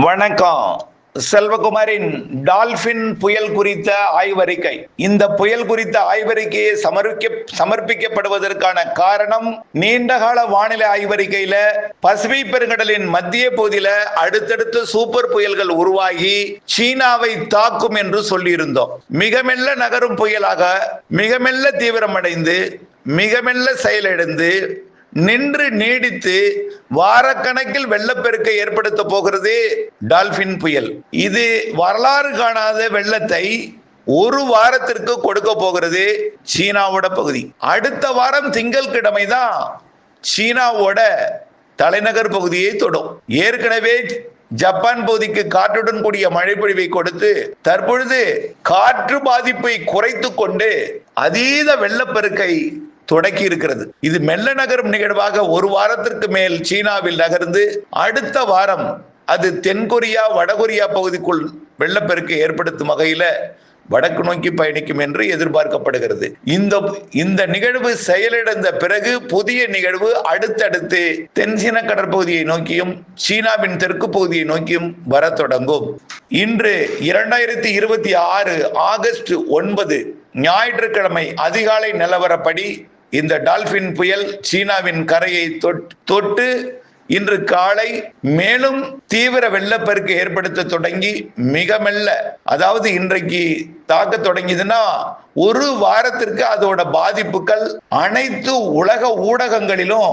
வணக்கம். செல்வகுமாரின் டால்பின் புயல் குறித்த ஆய்வறிக்கை. இந்த புயல் குறித்த ஆய்வறிக்கையை சமர்ப்பிக்கப்படுவதற்கான காரணம், நீண்டகால வானிலை ஆய்வறிக்கையில பசிபிக் பெருங்கடலின் மத்திய பகுதியில அடுத்தடுத்து சூப்பர் புயல்கள் உருவாகி சீனாவை தாக்கும் என்று சொல்லியிருந்தோம். மிக மெல்ல நகரும் புயலாக மிக மெல்ல தீவிரமடைந்து மிக மெல்ல செயலிழந்து நின்று நீடித்து வாரக்கணக்கில் வெள்ளப்பெருக்கை ஏற்படுத்த போகிறது டால்பின் புயல். இது வரலாறு காணாத வெள்ளத்தை ஒரு வாரத்திற்கு கொடுக்க போகிறது சீனாவோட பகுதி. அடுத்த வாரம் திங்கட்கிழமை தான் சீனாவோட தலைநகர் பகுதியை தொடும். ஏற்கனவே ஜப்பான் பகுதிக்கு காற்றுடன் கூடிய மழைப்பொழிவை கொடுத்து தற்பொழுது காற்று பாதிப்பை குறைத்து கொண்டு அதீத வெள்ளப்பெருக்கை தொடக்கி இருக்கிறது. இது மெல்ல நகரும் நிகழ்வாக ஒரு வாரத்திற்கு மேல் சீனாவில் நகர்ந்து அடுத்த வாரம் அது தென்கொரியா வடகொரியா பகுதிக்குள் வெள்ளப்பெருக்கை ஏற்படுத்தும் வகையில வடக்கு நோக்கி பயணிக்கும் என்று எதிர்பார்க்கப்படுகிறது. இந்த நிகழ்வு செயலிழந்த பிறகு புதிய நிகழ்வு அடுத்தடுத்து தென்சீன கடற்பகுதியை நோக்கியும் சீனாவின் தெற்கு பகுதியை நோக்கியும் வர தொடங்கும். இன்று 2026 ஆகஸ்ட் 9 ஞாயிற்றுக்கிழமை அதிகாலை நிலவரப்படி இந்த டால்பின் புயல் சீனாவின் கரையை தொட்டு இன்று காலை மேலும் தீவிர வெள்ளப்பெருக்கு ஏற்படுத்த தொடங்கி மிக மெல்ல, அதாவது இன்றைக்கு தாக்க தொடங்கியதுன்னா ஒரு வாரத்திற்கு அதோட பாதிப்புகள் அனைத்து உலக ஊடகங்களிலும்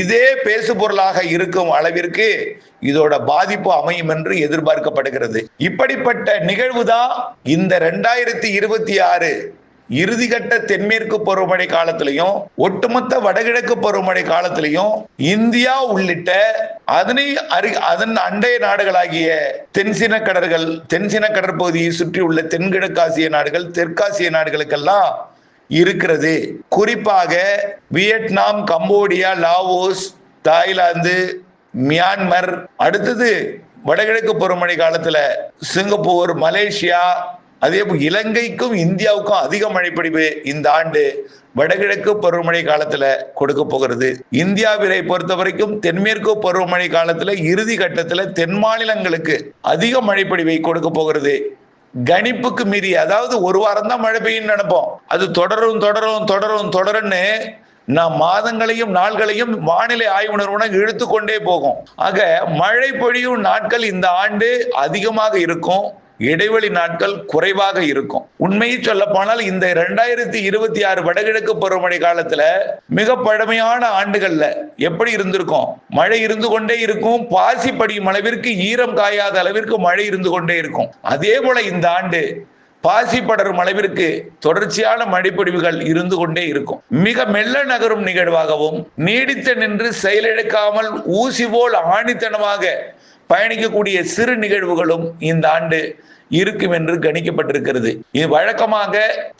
இதே பேசுபொருளாக இருக்கும் அளவிற்கு இதோட பாதிப்பு அமையும் என்று எதிர்பார்க்கப்படுகிறது. இப்படிப்பட்ட நிகழ்வுதான் இந்த 2026 இறுதிக்கட்ட தென்மேற்கு பருவமழை காலத்திலையும் ஒட்டுமொத்த வடகிழக்கு பருவமழை காலத்திலையும் இந்தியா உள்ளிட்ட அதன் அண்டைய நாடுகளாகிய தென்சீன கடற்பகுதியை சுற்றியுள்ள தென்கிழக்காசிய நாடுகள், தெற்காசிய நாடுகளுக்கெல்லாம் இருக்கிறது. குறிப்பாக Vietnam, Cambodia, Laos, Thailand, Myanmar, அடுத்தது வடகிழக்கு பருவமழை காலத்துல சிங்கப்பூர், மலேசியா, அதே போல் இலங்கைக்கும் இந்தியாவுக்கும் அதிக மழைப்பொழிவு இந்த ஆண்டு வடகிழக்கு பருவமழை காலத்துல கொடுக்க போகிறது. இந்தியாவிலை பொறுத்த வரைக்கும் தென்மேற்கு பருவமழை காலத்துல இறுதி கட்டத்துல தென் மாநிலங்களுக்கு அதிக மழைப்பொழிவை கொடுக்க போகிறது. கணிப்புக்கு மீறி, அதாவது ஒரு வாரம் தான் மழை பெய்யும் நினைப்போம், அது தொடரும்னு நாம் மாதங்களையும் நாள்களையும் வானிலை ஆய்வு நிறுவனம் இழுத்து கொண்டே போகும். ஆக மழை பொழியும் நாட்கள் இந்த ஆண்டு அதிகமாக இருக்கும், இடைவெளி நாட்கள் குறைவாக இருக்கும். உண்மையை சொல்ல போனால் இந்த 2026 வடகிழக்கு பருவமழை காலத்துல மிக பழமையான ஆண்டுகள்ல எப்படி இருந்திருக்கும், மழை இருந்து கொண்டே இருக்கும், பாசி படியும் அளவிற்கு, ஈரம் காயாத அளவிற்கு மழை இருந்து கொண்டே இருக்கும். அதே போல இந்த ஆண்டு பாசி படரும் அளவிற்கு தொடர்ச்சியான மழைப்பொழிவுகள் இருந்து கொண்டே இருக்கும். மிக மெல்ல நகரும் நிகழ்வாகவும் நீடித்து நின்று செயலிழக்காமல் ஊசி போல் ஆணித்தனமாக பயணிக்கக்கூடிய சிறு நிகழ்வுகளும் இந்த ஆண்டு இருக்கும் என்று கணிக்கப்பட்டிருக்கிறது. இது வழக்கமாக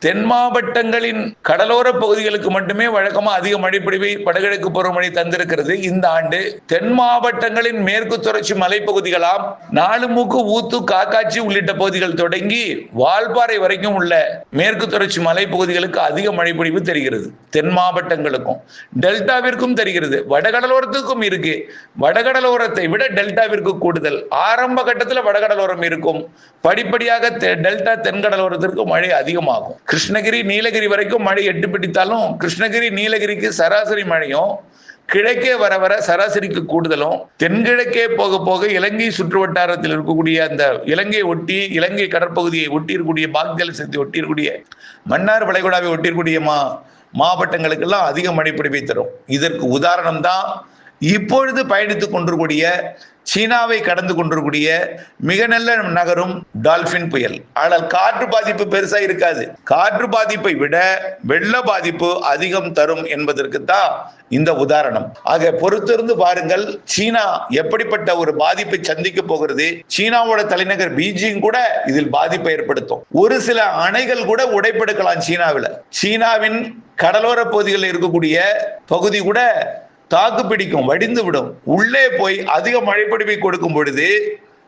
தென் மாவட்டங்களின் கடலோர பகுதிகளுக்கு மட்டுமே வழக்கமாக அதிக மழைப்பொழிவை வடகிழக்கு பருவமழை தந்திருக்கிறது. இந்த ஆண்டு தென் மாவட்டங்களின் மேற்கு தொடர்ச்சி மலைப்பகுதிகளாம் நாலுமுக்கு, ஊத்து, காக்காட்சி உள்ளிட்ட பகுதிகள் தொடங்கி வால்பாறை வரைக்கும் உள்ள மேற்கு தொடர்ச்சி மலைப்பகுதிகளுக்கு அதிக மழைப்பொழிவு தெரிகிறது. தென் மாவட்டங்களுக்கும் டெல்டாவிற்கும் தெரிகிறது, வடகடலோரத்துக்கும் இருக்கு. வடகடலோரத்தை விட டெல்டாவிற்கு கூடுதல். ஆரம்ப கட்டத்தில் வடகடலோரம் இருக்கும், படிப்படியாக டெல்டா தென்கடலோரத்திற்கு மழை அதிகமாகும். கிருஷ்ணகிரி, நீலகிரி வரைக்கும் மழை எட்டு பிடித்தாலும் கிருஷ்ணகிரி, நீலகிரிக்கு சராசரி மழையும் கிழக்கே வர வர சராசரிக்கு கூடுதலும், தென்கிழக்கே போக போக இலங்கை சுற்று வட்டாரத்தில் இருக்கக்கூடிய அந்த இலங்கை ஒட்டி, இலங்கை கடற்பகுதியை ஒட்டி இருக்கக்கூடிய பாக்ஜலசத்தை ஒட்டி இருக்கக்கூடிய மன்னார் வளைகுடாவை ஒட்டி இருக்கக்கூடிய மாவட்டங்களுக்கெல்லாம் அதிக மழைப்பொழிவை தரும். இதற்கு உதாரணம் தான் இப்பொழுது பயணித்துக் கொண்டிருக்கூடிய, சீனாவை கடந்து கொண்டிருக்கூடிய மிக நல்ல நகரும் டால்பின் புயல். ஆனால் காற்று பாதிப்பு பெருசா இருக்காது. காற்று பாதிப்பை விட வெள்ள பாதிப்பு அதிகம் தரும் என்பதற்கு தான் இந்த உதாரணம். ஆக பொறுத்திருந்து பாருங்கள், சீனா எப்படிப்பட்ட ஒரு பாதிப்பை சந்திக்க போகிறது. சீனாவோட தலைநகர் பீஜிங் கூட இதில் பாதிப்பை ஏற்படுத்தும். ஒரு சில அணைகள் கூட உடைப்பெடுக்கலாம் சீனாவில். சீனாவின் கடலோர பகுதிகளில் இருக்கக்கூடிய பகுதி கூட தாக்கு பிடிக்கும், வடிந்து விடும். உள்ளே போய் அதிக மழைப்பொழிவை கொடுக்கும் பொழுது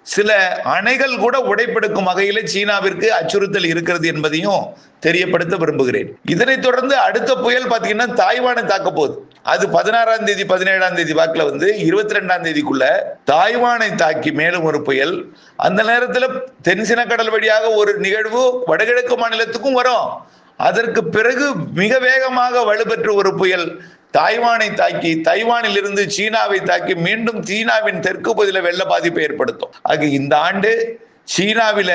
சில அணைகள் கூட உடைப்பெடுக்கும் வகையில் சீனாவிற்கு அச்சுறுத்தல் இருக்கிறது என்பதையும் தெரியப்படுத்த விரும்புகிறேன். இதனைத் தொடர்ந்து அடுத்த புயல் பார்த்தீங்கன்னா தாய்வானை தாக்க போகுது. அது 16ஆம் தேதி 17ஆம் தேதி வாக்குல 22ஆம் தேதிக்குள்ள தாய்வானை தாக்கி மேலும் ஒரு புயல். அந்த நேரத்தில் தென்சின கடல் வழியாக ஒரு நிகழ்வு வடகிழக்கு மாநிலத்துக்கும் வரும். அதற்கு பிறகு மிக வேகமாக வலுப்பெற்ற ஒரு புயல் தாய்வானை தாக்கி தைவானில் இருந்து சீனாவை தாக்கி மீண்டும் சீனாவின் தெற்கு பகுதியில் வெள்ள பாதிப்பை ஏற்படுத்தும். ஆக இந்த ஆண்டு சீனாவில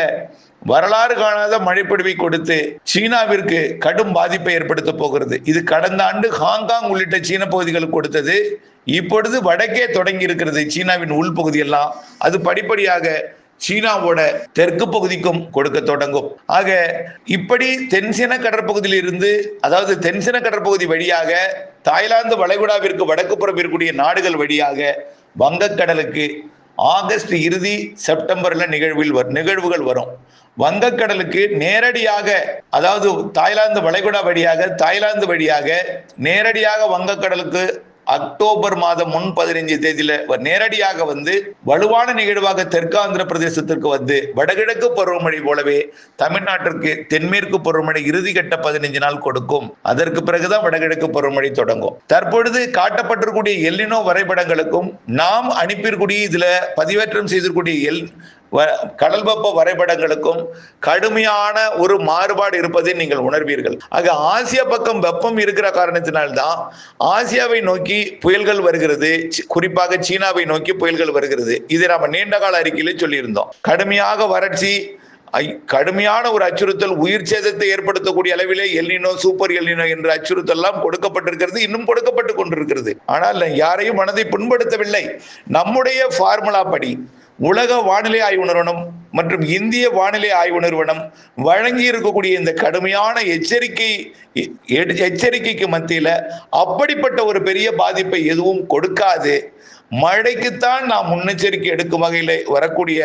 வரலாறு காணாத மழைப்பொழிவை கொடுத்து சீனாவிற்கு கடும் பாதிப்பை ஏற்படுத்த போகிறது. இது கடந்த ஆண்டு ஹாங்காங் உள்ளிட்ட சீன பகுதிகளுக்கு கொடுத்தது. இப்பொழுது வடக்கே தொடங்கி இருக்கிறது சீனாவின் உள்பகுதியெல்லாம். அது படிப்படியாக சீனாவோட தெற்கு பகுதிக்கும் கொடுக்க தொடங்கும். ஆக இப்படி தென்சீன கடற்பகுதியில் இருந்து, அதாவது தென்சீன கடற்பகுதி வழியாக தாய்லாந்து வளைகுடாவிற்கு வடக்கு புறம் இருக்கக்கூடிய நாடுகள் வழியாக வங்கக்கடலுக்கு ஆகஸ்ட் இறுதி செப்டம்பர்ல நிகழ்வுகள் வரும். வங்கக்கடலுக்கு நேரடியாக, அதாவது தாய்லாந்து வளைகுடா வழியாக தாய்லாந்து வழியாக நேரடியாக வங்கக்கடலுக்கு அக்டோபர் மாதம் 15 தேதியில நேரடியாக வலுவான நிகழ்வாக தெற்கு ஆந்திர பிரதேசத்திற்கு வடகிழக்கு பருவமழை போலவே தமிழ்நாட்டிற்கு தென்மேற்கு பருவமழை இறுதிக்கட்ட 15 நாள் கொடுக்கும். அதற்கு பிறகுதான் வடகிழக்கு பருவமழை தொடங்கும். தற்பொழுது காட்டப்பட்டிருக்கூடிய எல்னினோ வரைபடங்களுக்கும் நாம் அனுப்பியிருக்கூடிய இதுல பதிவேற்றம் செய்திருக்கூடிய கடல் வெப்ப வரைபடங்களுக்கும் கடுமையான ஒரு மாறுபாடு இருப்பதை நீங்கள் உணர்வீர்கள். ஆக ஆசியா பக்கம் வெப்பம் இருக்கிற காரணத்தினால்தான் ஆசியாவை நோக்கி புயல்கள் வருகிறது, குறிப்பாக சீனாவை நோக்கி புயல்கள் வருகிறது. இதை நாம நீண்ட கால அறிக்கையில சொல்லியிருந்தோம். கடுமையாக வறட்சி, கடுமையான ஒரு அச்சுறுத்தல், உயிர் சேதத்தை ஏற்படுத்தக்கூடிய அளவிலே எல்னினோ, சூப்பர் எல்னினோ என்ற அச்சுறுத்தல் எல்லாம் கொடுக்கப்பட்டிருக்கிறது, இன்னும் கொடுக்கப்பட்டு கொண்டிருக்கிறது. ஆனால் யாரையும் மனதை புண்படுத்தவில்லை. நம்முடைய ஃபார்முலா படி உலக வானிலை ஆய்வு நிறுவனம் மற்றும் இந்திய வானிலை ஆய்வு நிறுவனம் வழங்கி இருக்கக்கூடிய இந்த கடுமையான எச்சரிக்கைக்கு மத்தியில அப்படிப்பட்ட ஒரு பெரிய பாதிப்பை எதுவும் கொடுக்காது. மழைக்குத்தான் நாம் முன்னெச்சரிக்கை எடுக்கும் வகையில் வரக்கூடிய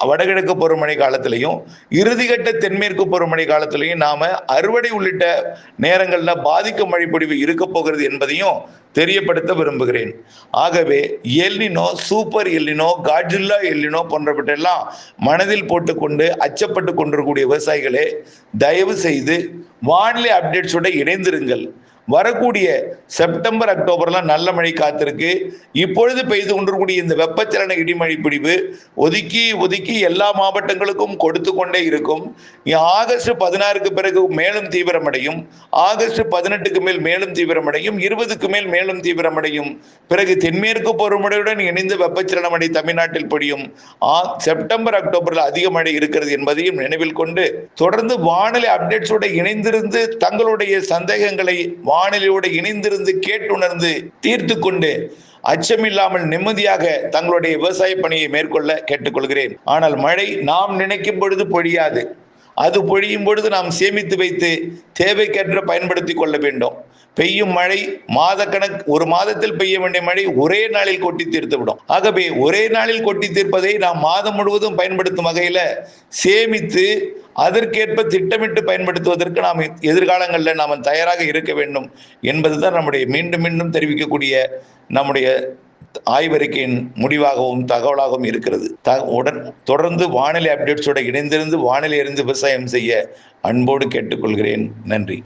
வடகிழக்கு பருவமழை காலத்திலையும் இறுதிக்கட்ட தென்மேற்கு பருவமழை காலத்திலையும் நாம அறுவடை உள்ளிட்ட நேரங்கள்ல பாதிக்கும் மழை பொழிவு இருக்க போகிறது என்பதையும் தெரியப்படுத்த விரும்புகிறேன். ஆகவே El Nino, super El Nino, Godzilla El Nino போன்றவற்றெல்லாம் மனதில் போட்டுக்கொண்டு அச்சப்பட்டு கொண்டிருக்கக்கூடிய விவசாயிகளே, தயவு செய்து வானிலை அப்டேட்ஸோட இணைந்திருங்கள். வரக்கூடிய செப்டம்பர் அக்டோபர்லாம் நல்ல மழை காத்திருக்கு. இப்பொழுது பெய்து கொண்டிருக்கூடிய இந்த வெப்பச்சலன இடிமழை பிடிவு ஒதுக்கி எல்லா மாவட்டங்களுக்கும் கொடுத்து கொண்டே இருக்கும். ஆகஸ்ட் 16க்கு பிறகு மேலும் தீவிரமடையும், ஆகஸ்ட் 18க்கு மேல் மேலும் தீவிரமடையும், 20க்கு மேல் மேலும் தீவிரமடையும். பிறகு தென்மேற்கு பருவமழையுடன் இணைந்து வெப்பச்சலன மழை தமிழ்நாட்டில் பொழியும். செப்டம்பர் அக்டோபரில் அதிக மழை இருக்கிறது என்பதையும் நினைவில் கொண்டு தொடர்ந்து வானிலை அப்டேட்ஸோட இணைந்திருந்து தங்களுடைய சந்தேகங்களை வானிலையோடு இணைந்திருந்து கேட்டுணர்ந்து தீர்த்து கொண்டு அச்சமில்லாமல் நிம்மதியாக தங்களுடைய விவசாய பணியை மேற்கொள்ள கேட்டுக்கொள்கிறேன். ஆனால் மழை நாம் நினைக்கும் பொழுது பொழியாது. அது பொழியும் பொழுது நாம் சேமித்து வைத்து தேவைக்கேற்ற பயன்படுத்தி கொள்ள வேண்டும். பெய்யும் மழை ஒரு மாதத்தில் பெய்ய வேண்டிய மழை ஒரே நாளில் கொட்டி தீர்த்து விடும். ஆகவே ஒரே நாளில் கொட்டி தீர்ப்பதை நாம் மாதம் முழுவதும் பயன்படுத்தும் வகையில சேமித்து அதற்கேற்ப திட்டமிட்டு பயன்படுத்துவதற்கு நாம் எதிர்காலங்களில் நாம் தயாராக இருக்க வேண்டும் என்பதுதான் நம்முடைய மீண்டும் தெரிவிக்கக்கூடிய நம்முடைய ஆய்வறிக்கையின் முடிவாகவும் தகவலாகவும் இருக்கிறது. தொடர்ந்து வானிலை அப்டேட்ஸோட இணைந்திருந்து வானிலை அறிந்து விவசாயம் செய்ய அன்போடு கேட்டுக்கொள்கிறேன். நன்றி.